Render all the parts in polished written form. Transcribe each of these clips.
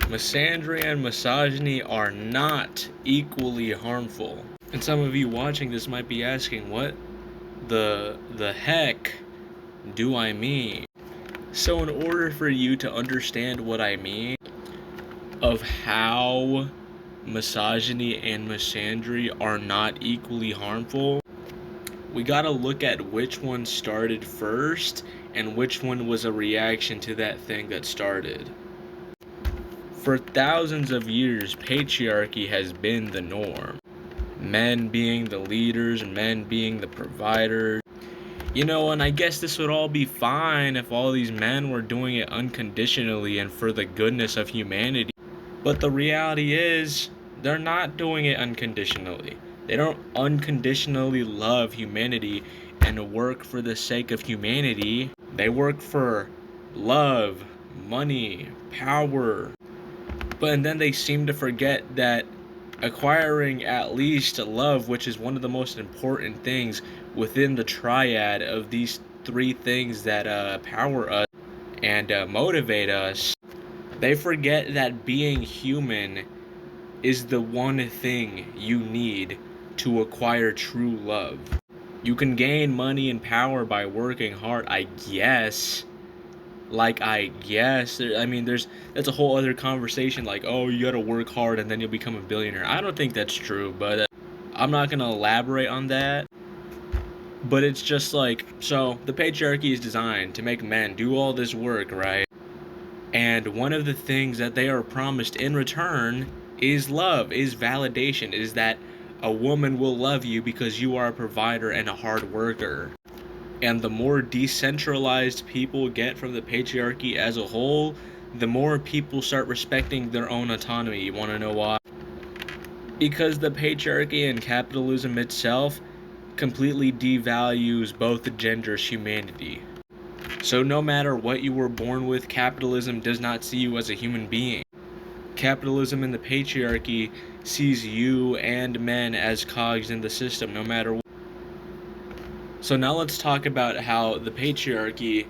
Misandry and misogyny are not equally harmful. And some of you watching this might be asking, what the heck do I mean? So in order for you to understand what I mean of how misogyny and misandry are not equally harmful, we gotta look at which one started first and which one was a reaction to that thing that started. For thousands of years, patriarchy has been the norm. Men being the leaders, men being the providers. And I guess this would all be fine if all these men were doing it unconditionally and for the goodness of humanity. But the reality is, they're not doing it unconditionally. They don't unconditionally love humanity and work for the sake of humanity. They work for love, money, power. And then they seem to forget that acquiring at least love, which is one of the most important things within the triad of these three things that power us and motivate us, they forget that being human is the one thing you need to acquire true love. You can gain money and power by working hard, I guess. That's a whole other conversation, like, oh, you gotta work hard and then you'll become a billionaire. I don't think that's true, but I'm not gonna elaborate on that. But it's just like, so the patriarchy is designed to make men do all this work, right? And one of the things that they are promised in return is love, is validation, is that a woman will love you because you are a provider and a hard worker. And the more decentralized people get from the patriarchy as a whole, the more people start respecting their own autonomy. You want to know why? Because the patriarchy and capitalism itself completely devalues both genders' humanity. So no matter what you were born with, capitalism does not see you as a human being. Capitalism and the patriarchy sees you and men as cogs in the system, no matter what. So now let's talk about how the patriarchy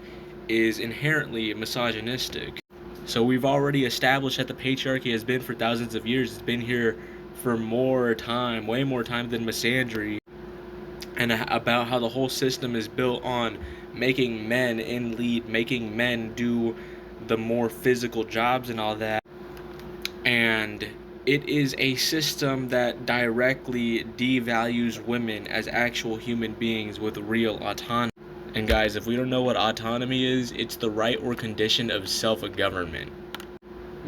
is inherently misogynistic. So we've already established that the patriarchy has been for thousands of years. It's been here for more time, way more time than misandry, and about how the whole system is built on making men in lead, making men do the more physical jobs and all that. And it is a system that directly devalues women as actual human beings with real autonomy. And guys, if we don't know what autonomy is, it's the right or condition of self-government.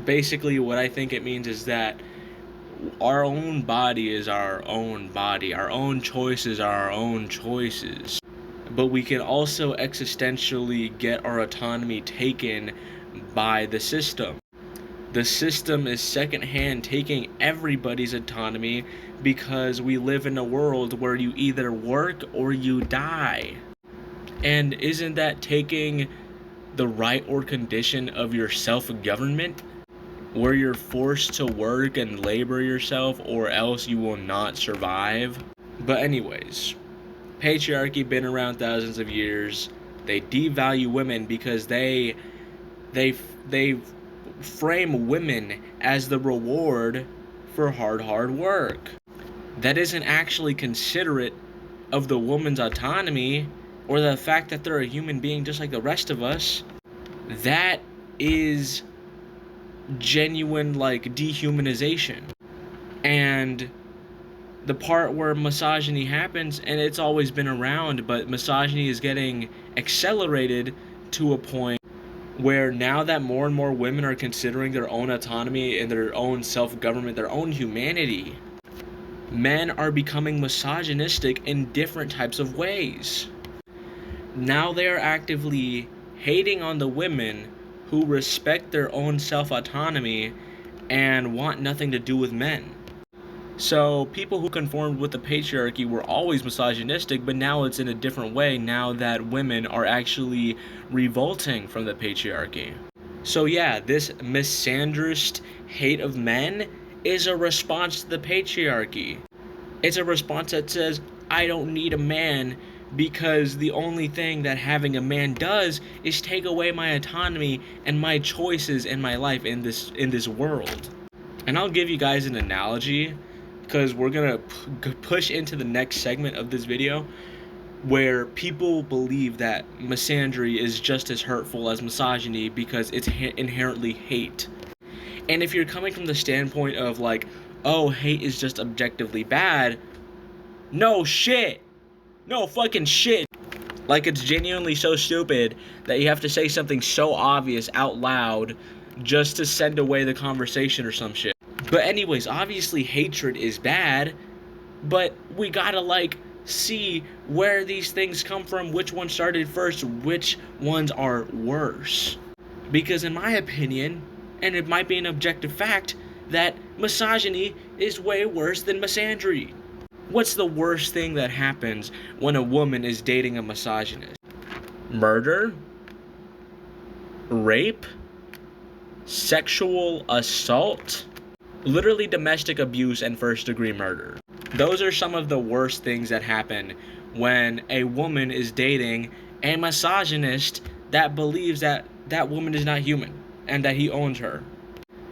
Basically, what I think it means is that our own body is our own body. Our own choices are our own choices. But we can also existentially get our autonomy taken by the system. The system is secondhand taking everybody's autonomy because we live in a world where you either work or you die. And isn't that taking the right or condition of your self-government? Where you're forced to work and labor yourself or else you will not survive? But anyways, patriarchy been around thousands of years. They devalue women because they frame women as the reward for hard work. That isn't actually considerate of the woman's autonomy or the fact that they're a human being just like the rest of us. That is genuine, dehumanization. And the part where misogyny happens, and it's always been around, but misogyny is getting accelerated to a point where now that more and more women are considering their own autonomy and their own self-government, their own humanity, men are becoming misogynistic in different types of ways. Now they are actively hating on the women who respect their own self-autonomy and want nothing to do with men. So people who conformed with the patriarchy were always misogynistic, but now it's in a different way now that women are actually revolting from the patriarchy. So yeah, this misandrist hate of men is a response to the patriarchy. It's a response that says, I don't need a man because the only thing that having a man does is take away my autonomy and my choices in my life in this world. And I'll give you guys an analogy, because we're gonna push into the next segment of this video, where people believe that misandry is just as hurtful as misogyny because it's inherently hate. And if you're coming from the standpoint of like, oh, hate is just objectively bad, no shit. No fucking shit. Like, it's genuinely so stupid that you have to say something so obvious out loud just to send away the conversation or some shit. But anyways, obviously hatred is bad, but we gotta like see where these things come from, which one started first, which ones are worse. Because in my opinion, and it might be an objective fact, that misogyny is way worse than misandry. What's the worst thing that happens when a woman is dating a misogynist? Murder? Rape? Sexual assault? Literally domestic abuse and first-degree murder. Those are some of the worst things that happen when a woman is dating a misogynist that believes that that woman is not human and that he owns her.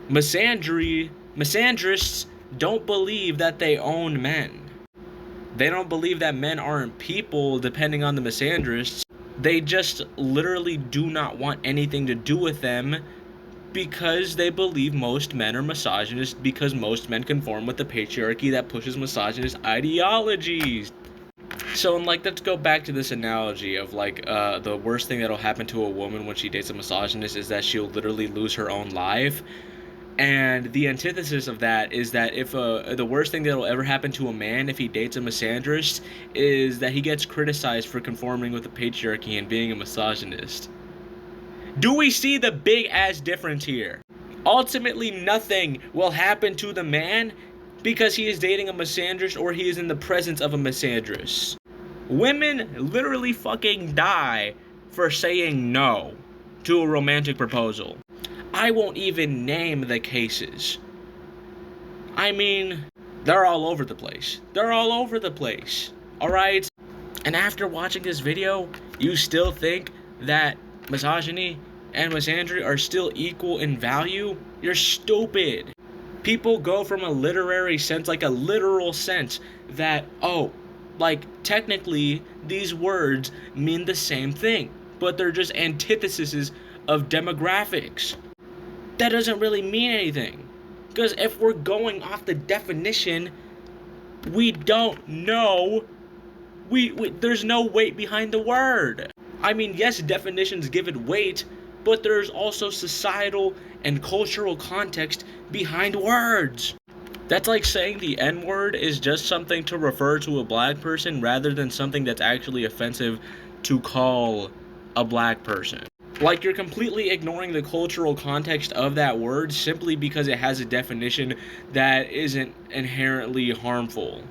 Misandrists don't believe that they own men. They don't believe that men aren't people, depending on the misandrists. They just literally do not want anything to do with them because they believe most men are misogynist, because most men conform with the patriarchy that pushes misogynist ideologies. So, like, let's go back to this analogy of, like, the worst thing that'll happen to a woman when she dates a misogynist is that she'll literally lose her own life. And the antithesis of that is that if the worst thing that'll ever happen to a man if he dates a misandrist is that he gets criticized for conforming with the patriarchy and being a misogynist. Do we see the big ass difference here? Ultimately, nothing will happen to the man because he is dating a misandrist or he is in the presence of a misandrist. Women literally fucking die for saying no to a romantic proposal. I won't even name the cases. I mean, they're all over the place. They're all over the place. Alright? And after watching this video, you still think that misogyny and misandry are still equal in value? You're stupid. People go from a literary sense, like a literal sense, that, oh, like, technically, these words mean the same thing, but they're just antitheses of demographics. That doesn't really mean anything. Because if we're going off the definition, we don't know. There's no weight behind the word. I mean, yes, definitions give it weight, but there's also societal and cultural context behind words. That's like saying the N-word is just something to refer to a black person rather than something that's actually offensive to call a black person. Like, you're completely ignoring the cultural context of that word simply because it has a definition that isn't inherently harmful.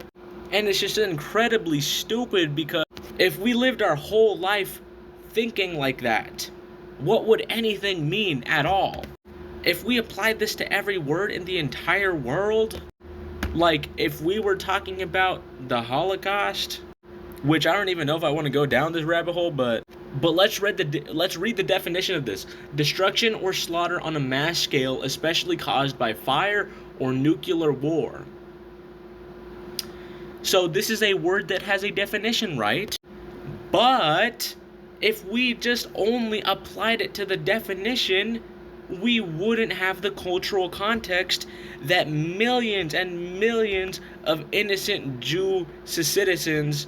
And it's just incredibly stupid, because if we lived our whole life thinking like that, what would anything mean at all? If we applied this to every word in the entire world, like if we were talking about the Holocaust, which I don't even know if I want to go down this rabbit hole, but let's read the definition of this. Destruction or slaughter on a mass scale, especially caused by fire or nuclear war. So this is a word that has a definition, right? But if we just only applied it to the definition, we wouldn't have the cultural context that millions and millions of innocent Jew citizens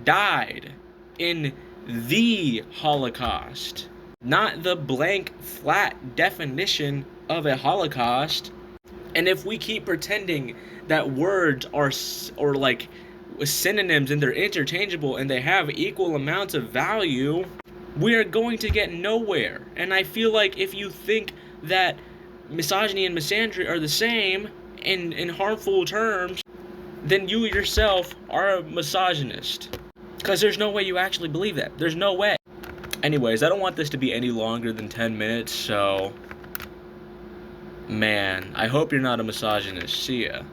died in the Holocaust. Not the blank, flat definition of a Holocaust. And if we keep pretending that words are like synonyms and they're interchangeable and they have equal amounts of value, we are going to get nowhere. And I feel like if you think that misogyny and misandry are the same in harmful terms, then you yourself are a misogynist. Because there's no way you actually believe that. There's no way. Anyways, I don't want this to be any longer than 10 minutes, so... Man, I hope you're not a misogynist. See ya.